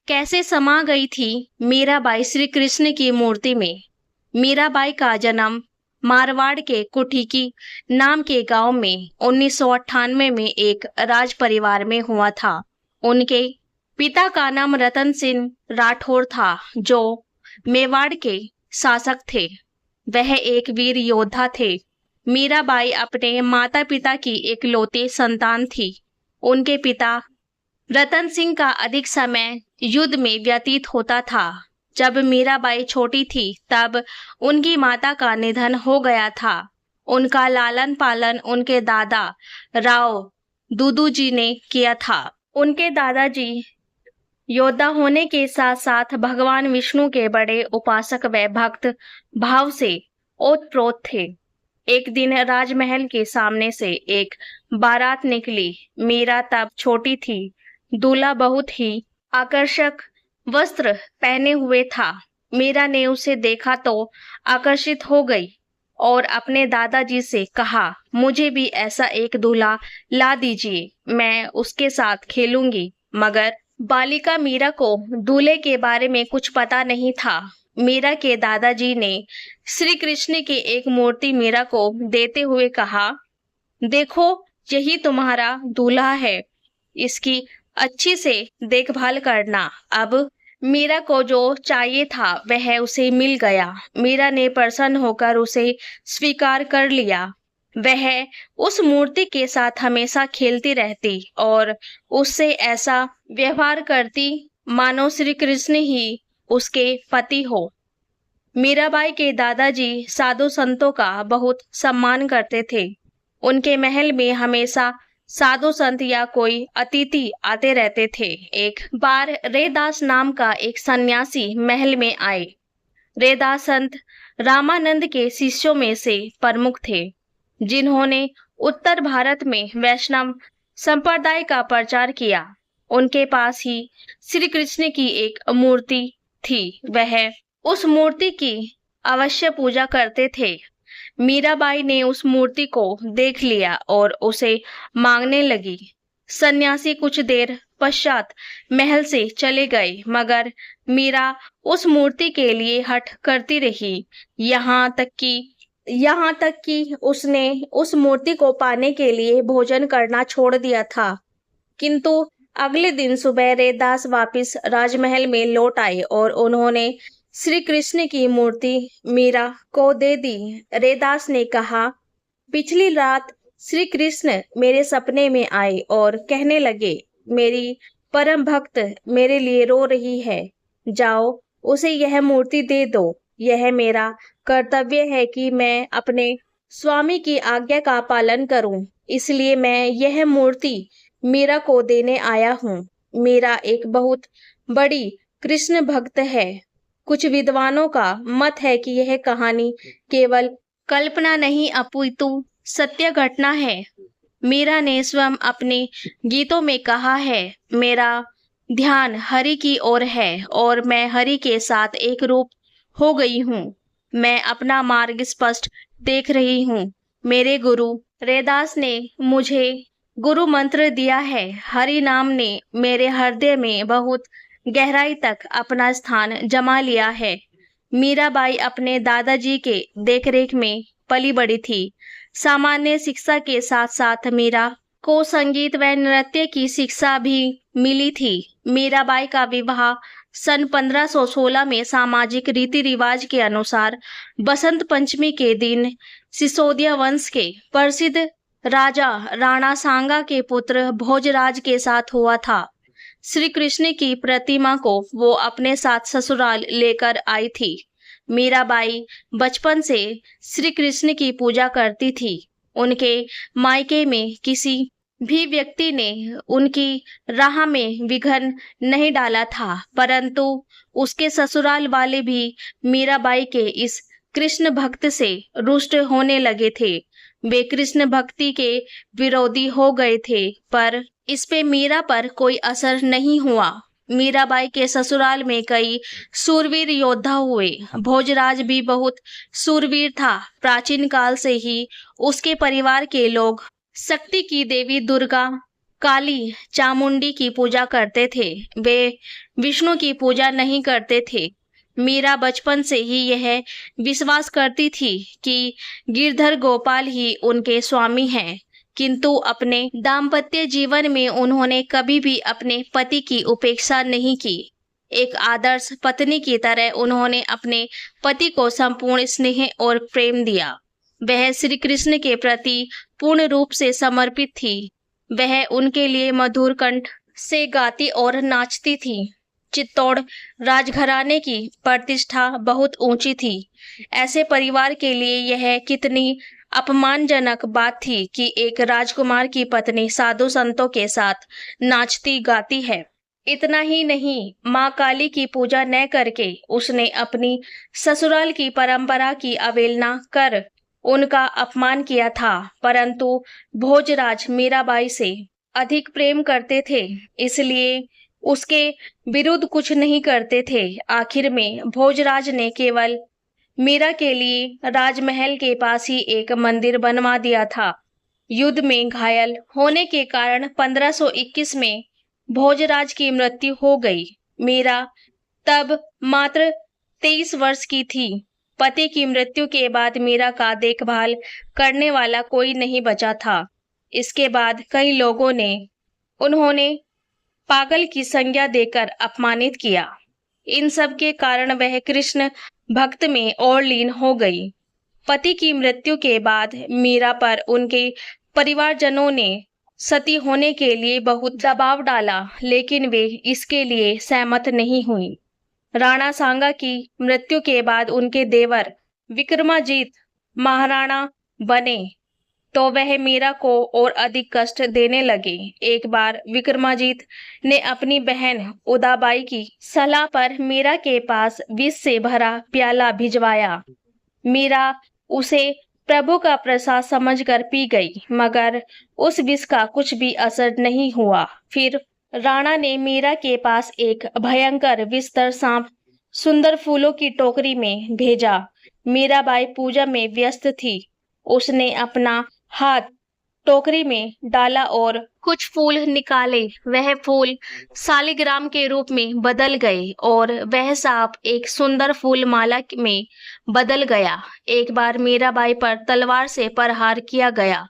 कैसे समा गई थी मीराबाई श्री कृष्ण की मूर्ति में। मीराबाई का जन्म मारवाड़ के कुठीकी नाम के गांव में 1998 में एक राज परिवार में हुआ था। उनके पिता का नाम रतन सिंह राठौर था, जो मेवाड़ के शासक थे। वह एक वीर योद्धा थे। मीराबाई अपने माता पिता की इकलौती संतान थी। उनके पिता रतन सिंह का अधिक समय युद्ध में व्यतीत होता था। जब मीराबाई छोटी थी तब उनकी माता का निधन हो गया था। उनका लालन पालन उनके दादा राव दूदू जी ने किया था। उनके दादाजी योद्धा होने के साथ साथ भगवान विष्णु के बड़े उपासक व भक्त भाव से ओतप्रोत थे। एक दिन राजमहल के सामने से एक बारात निकली। मीरा तब छोटी थी। दूल्हा बहुत ही आकर्षक वस्त्र पहने हुए था। मीरा ने उसे देखा तो आकर्षित हो गई और अपने दादाजी से कहा, मुझे भी ऐसा एक दूल्हा ला दीजिए, मैं उसके साथ खेलूंगी। मगर बालिका मीरा को दूल्हे के बारे में कुछ पता नहीं था। मीरा के दादाजी ने श्री कृष्ण की एक मूर्ति मीरा को देते हुए कहा, देखो यही तुम्हारा दूल्हा है, इसकी अच्छी से देखभाल करना। अब मीरा को जो चाहिए था वह उसे मिल गया। मीरा ने प्रसन्न होकर उसे स्वीकार कर लिया। वह उस मूर्ति के साथ हमेशा खेलती रहती और उससे ऐसा व्यवहार करती मानो श्री कृष्ण ही उसके पति हो। मीराबाई के दादाजी साधु संतों का बहुत सम्मान करते थे। उनके महल में हमेशा साधु संत या कोई अतिथि आते रहते थे। एक बार रैदास नाम का एक सन्यासी महल में आए। रैदास संत रामानंद के शिष्यों में से प्रमुख थे, जिन्होंने उत्तर भारत में वैष्णव संप्रदाय का प्रचार किया। उनके पास ही श्री कृष्ण की एक मूर्ति थी। वह उस मूर्ति की अवश्य पूजा करते थे। मीराबाई ने उस मूर्ति को देख लिया और उसे मांगने लगी। सन्यासी कुछ देर पश्चात महल से चले गए, मगर मीरा उस मूर्ति के लिए हठ करती रही। यहाँ तक कि उसने उस मूर्ति को पाने के लिए भोजन करना छोड़ दिया था। किंतु अगले दिन सुबह रैदास वापिस राजमहल में लौट आए और उन्होंने श्री कृष्ण की मूर्ति मीरा को दे दी। रैदास ने कहा, पिछली रात श्री कृष्ण मेरे सपने में आए और कहने लगे, मेरी परम भक्त मेरे लिए रो रही है, जाओ उसे यह मूर्ति दे दो। यह मेरा कर्तव्य है कि मैं अपने स्वामी की आज्ञा का पालन करूं, इसलिए मैं यह मूर्ति मीरा को देने आया हूं। मीरा एक बहुत बड़ी कृष्ण भक्त है। कुछ विद्वानों का मत है कि यह कहानी केवल कल्पना नहीं अपितु सत्य घटना है। मीरा ने स्वयं अपने गीतों में कहा है, मेरा ध्यान हरि की ओर है और मैं हरि के साथ एक रूप हो गई हूँ। मैं अपना मार्ग स्पष्ट देख रही हूँ। मेरे गुरु रैदास ने मुझे गुरु मंत्र दिया है। हरि नाम ने मेरे हृदय में बहुत गहराई तक अपना स्थान जमा लिया है। मीराबाई अपने दादाजी के देखरेख में पली बड़ी थी। सामान्य शिक्षा के साथ साथ मीरा को संगीत व नृत्य की शिक्षा भी मिली थी। मीराबाई का विवाह सन 1516 में सामाजिक रीति रिवाज के अनुसार बसंत पंचमी के दिन सिसोदिया वंश के प्रसिद्ध राजा राणा सांगा के पुत्र भोजराज के साथ हुआ था। श्री कृष्ण की प्रतिमा को वो अपने साथ ससुराल लेकर आई थी। मीराबाई बचपन से श्री कृष्ण की पूजा करती थी। उनके मायके में किसी भी व्यक्ति ने उनकी राह में विघ्न नहीं डाला था, परंतु उसके ससुराल वाले भी मीराबाई के इस कृष्ण भक्त से रुष्ट होने लगे थे। वे कृष्ण भक्ति के विरोधी हो गए थे, पर इस पे मीरा पर कोई असर नहीं हुआ। मीराबाई के ससुराल में कई सूरवीर योद्धा हुए। भोजराज भी बहुत सूरवीर था। प्राचीन काल से ही उसके परिवार के लोग शक्ति की देवी दुर्गा काली चामुंडी की पूजा करते थे, वे विष्णु की पूजा नहीं करते थे। मीरा बचपन से ही यह विश्वास करती थी कि गिरधर गोपाल ही उनके स्वामी हैं, किंतु अपने दाम्पत्य जीवन में उन्होंने कभी भी अपने पति की उपेक्षा नहीं की। एक आदर्श पत्नी की तरह उन्होंने अपने पति को संपूर्ण स्नेह और प्रेम दिया। वह श्री कृष्ण के प्रति पूर्ण रूप से समर्पित थी। वह उनके लिए मधुर कंठ से गाती और नाचती थी। चित्तौड़ राजघराने की प्रतिष्ठा बहुत ऊंची थी। ऐसे परिवार के लिए यह कितनी अपमानजनक बात थी कि एक राजकुमार की पत्नी साधु संतों के साथ नाचती गाती है। इतना ही नहीं, माँ काली की पूजा न करके उसने अपनी ससुराल की परंपरा की अवहेलना कर उनका अपमान किया था। परंतु भोजराज मीराबाई से अधिक प्रेम करते थे, इसलिए उसके विरुद्ध कुछ नहीं करते थे। आखिर में भोजराज ने केवल मीरा के लिए राजमहल के पास ही एक मंदिर बनवा दिया था। युद्ध में घायल होने के कारण 1521 में भोजराज की मृत्यु हो गई। मीरा तब मात्र 23 वर्ष की थी। पति की मृत्यु के बाद मीरा का देखभाल करने वाला कोई नहीं बचा था। इसके बाद कई लोगों ने उन्होंने पागल की संज्ञा देकर अपमानित किया। इन सब के कारण वह कृष्ण भक्त में और लीन हो गई। पति की मृत्यु के बाद मीरा पर उनके परिवारजनों ने सती होने के लिए बहुत दबाव डाला, लेकिन वे इसके लिए सहमत नहीं हुई। राणा सांगा की मृत्यु के बाद उनके देवर विक्रमाजीत महाराणा बने तो वह मीरा को और अधिक कष्ट देने लगे। एक बार विक्रमाजीत ने अपनी बहन उदाबाई की सलाह पर मीरा के पास विष से भरा प्याला भिजवाया। मीरा उसे प्रभु का प्रसाद समझकर पी गई, मगर उस विष का कुछ भी असर नहीं हुआ। फिर राणा ने मीरा के पास एक भयंकर विस्तर सांप सुंदर फूलों की टोकरी में भेजा। मीराबाई पूजा में व्यस्त थी। उसने अपना हाथ टोकरी में डाला और कुछ फूल निकाले। वह फूल शालिग्राम के रूप में बदल गए और वह सांप एक सुंदर फूल माला में बदल गया। एक बार मीराबाई पर तलवार से प्रहार किया गया,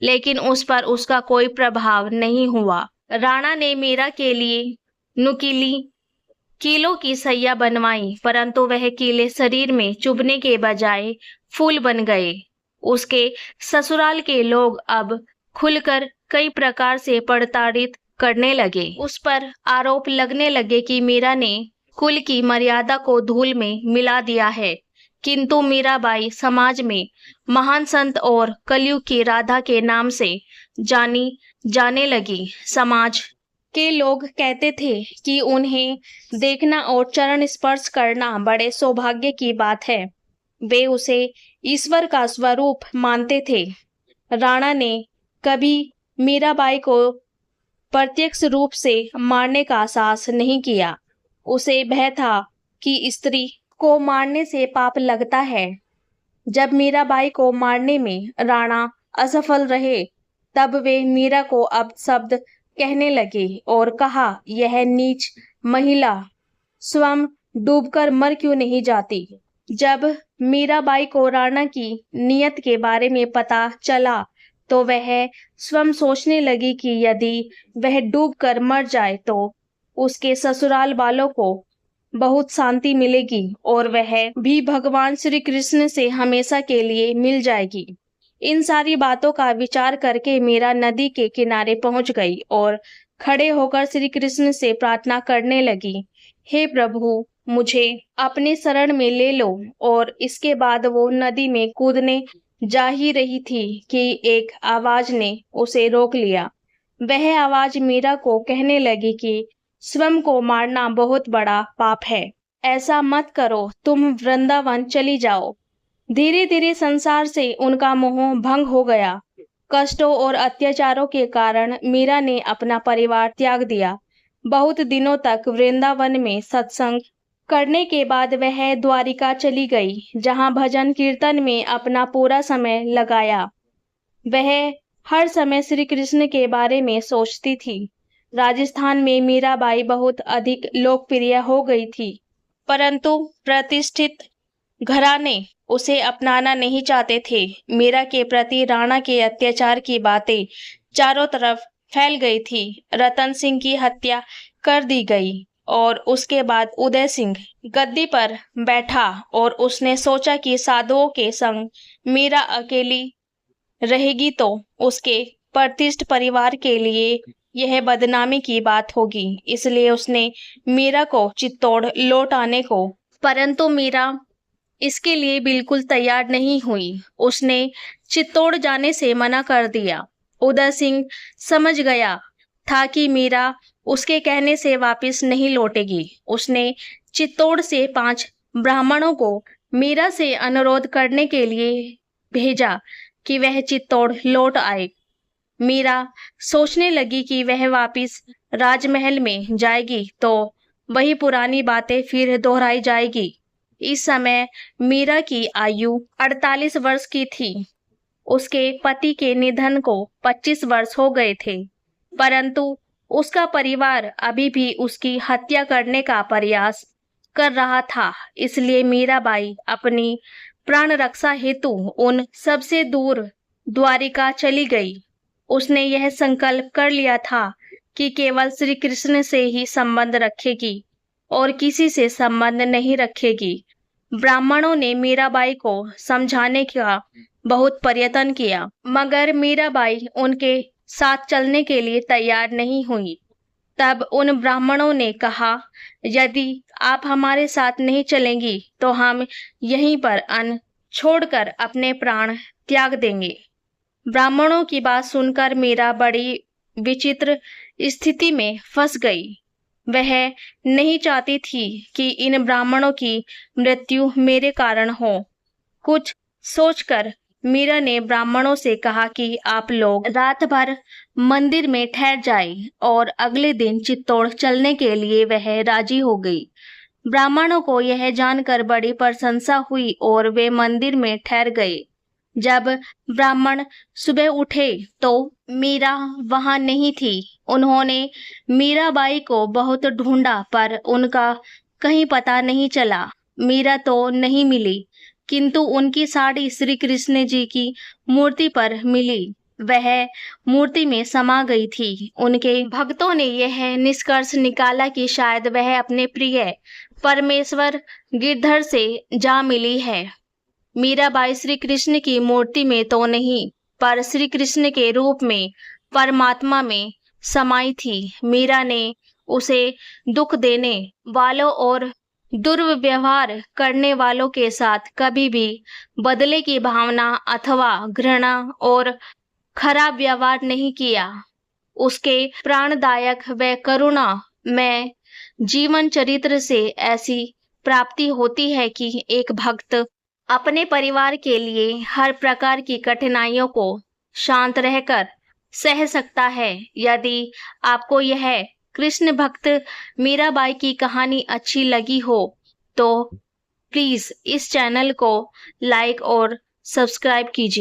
लेकिन उस पर उसका कोई प्रभाव नहीं हुआ। राणा ने मीरा के लिए नुकीली कीलों की सैया बनवाई, परंतु वह कीले शरीर में चुभने के बजाय फूल बन गए। उसके ससुराल के लोग अब खुलकर कई प्रकार से प्रताड़ित करने लगे। उस पर आरोप लगने लगे कि मीरा ने कुल की मर्यादा को धूल में मिला दिया है। किंतु मीराबाई समाज में महान संत और कलयुग की राधा के नाम से जानी जाने लगी। समाज के लोग कहते थे कि उन्हें देखना और चरण स्पर्श करना बड़े सौभाग्य की बात है। वे उसे ईश्वर का स्वरूप मानते थे। राणा ने कभी मीराबाई को प्रत्यक्ष रूप से मारने का साहस नहीं किया। उसे भय था कि स्त्री को मारने से पाप लगता है। जब मीराबाई को मारने में राणा असफल रहे, तब वे मीरा को अपशब्द कहने लगे और कहा, यह नीच महिला स्वयं डूबकर मर क्यों नहीं जाती। जब मीराबाई को राणा की नीयत के बारे में पता चला, तो वह स्वयं सोचने लगी कि यदि वह डूबकर मर जाए तो उसके ससुराल वालों को बहुत शांति मिलेगी और वह भी भगवान श्री कृष्ण से हमेशा के लिए मिल जाएगी। इन सारी बातों का विचार करके मीरा नदी के किनारे पहुंच गई और खड़े होकर श्री कृष्ण से प्रार्थना करने लगी, हे प्रभु, मुझे अपने शरण में ले लो। और इसके बाद वो नदी में कूदने जा ही रही थी कि एक आवाज ने उसे रोक लिया। वह आवाज मीरा को कहने लगी कि स्वयं को मारना बहुत बड़ा पाप है, ऐसा मत करो, तुम वृंदावन चली जाओ। धीरे धीरे संसार से उनका मोह भंग हो गया। कष्टों और अत्याचारों के कारण मीरा ने अपना परिवार त्याग दिया। बहुत दिनों तक वृंदावन में सत्संग करने के बाद वह द्वारिका चली गई, जहां भजन कीर्तन में अपना पूरा समय लगाया। वह हर समय श्री कृष्ण के बारे में सोचती थी। राजस्थान में मीराबाई बहुत अधिक लोकप्रिय हो गई थी, परंतु प्रतिष्ठित घराने उसे अपनाना नहीं चाहते थे। मीरा के प्रति राणा के अत्याचार की बातें चारों तरफ फैल गई थी। रतन सिंह की हत्या कर दी गई और उसके बाद उदय सिंह गद्दी पर बैठा और उसने सोचा कि साधुओं के संग मीरा अकेली रहेगी तो उसके प्रतिष्ठित परिवार के लिए यह बदनामी की बात होगी। इसलिए उसने मीरा को चित्तौड़ लौट आने को, परंतु मीरा इसके लिए बिल्कुल तैयार नहीं हुई। उसने चित्तौड़ जाने से मना कर दिया। उदय सिंह समझ गया था कि मीरा उसके कहने से वापस नहीं लौटेगी। उसने चित्तौड़ से 5 ब्राह्मणों को मीरा से अनुरोध करने के लिए भेजा कि वह चित्तौड़ लौट आए। मीरा सोचने लगी कि वह वापस राजमहल में जाएगी तो वही पुरानी बातें फिर दोहराई जाएगी। इस समय मीरा की आयु 48 वर्ष की थी। उसके पति के निधन को 25 वर्ष हो गए थे, परंतु उसका परिवार अभी भी उसकी हत्या करने का प्रयास कर रहा था। इसलिए मीराबाई अपनी प्राण रक्षा हेतु उन सबसे दूर द्वारिका चली गई। उसने यह संकल्प कर लिया था कि केवल श्री कृष्ण से ही संबंध रखेगी और किसी से संबंध नहीं रखेगी। ब्राह्मणों ने मीराबाई को समझाने का बहुत प्रयत्न किया, मगर मीराबाई उनके साथ चलने के लिए तैयार नहीं हुई। तब उन ब्राह्मणों ने कहा, यदि आप हमारे साथ नहीं चलेंगी तो हम यहीं पर अन्न छोड़कर अपने प्राण त्याग देंगे। ब्राह्मणों की बात सुनकर मीरा बड़ी विचित्र स्थिति में फंस गई। वह नहीं चाहती थी कि इन ब्राह्मणों की मृत्यु मेरे कारण हो। कुछ सोचकर मीरा ने ब्राह्मणों से कहा कि आप लोग रात भर मंदिर में ठहर जाएं और अगले दिन चित्तौड़ चलने के लिए वह राजी हो गई। ब्राह्मणों को यह जानकर बड़ी प्रशंसा हुई और वे मंदिर में ठहर गए। जब ब्राह्मण सुबह उठे तो मीरा वहां नहीं थी। उन्होंने मीराबाई को बहुत ढूंढा पर उनका कहीं पता नहीं चला। मीरा तो नहीं मिली, किंतु उनकी साड़ी श्री कृष्ण जी की मूर्ति पर मिली। वह मूर्ति में समा गई थी। उनके भक्तों ने यह निष्कर्ष निकाला कि शायद वह अपने प्रिय परमेश्वर गिरधर से जा मिली है। मीराबाई श्री कृष्ण की मूर्ति में तो नहीं, पर श्री कृष्ण के रूप में परमात्मा में समाई थी। मीरा ने उसे दुख देने वालों और दुर्व्यवहार करने वालों के साथ कभी भी बदले की भावना अथवा घृणा और खराब व्यवहार नहीं किया। उसके प्राणदायक व करुणा में जीवन चरित्र से ऐसी प्राप्ति होती है कि एक भक्त अपने परिवार के लिए हर प्रकार की कठिनाइयों को शांत रहकर सह सकता है। यदि आपको यह कृष्ण भक्त मीराबाई की कहानी अच्छी लगी हो तो प्लीज इस चैनल को लाइक और सब्सक्राइब कीजिए।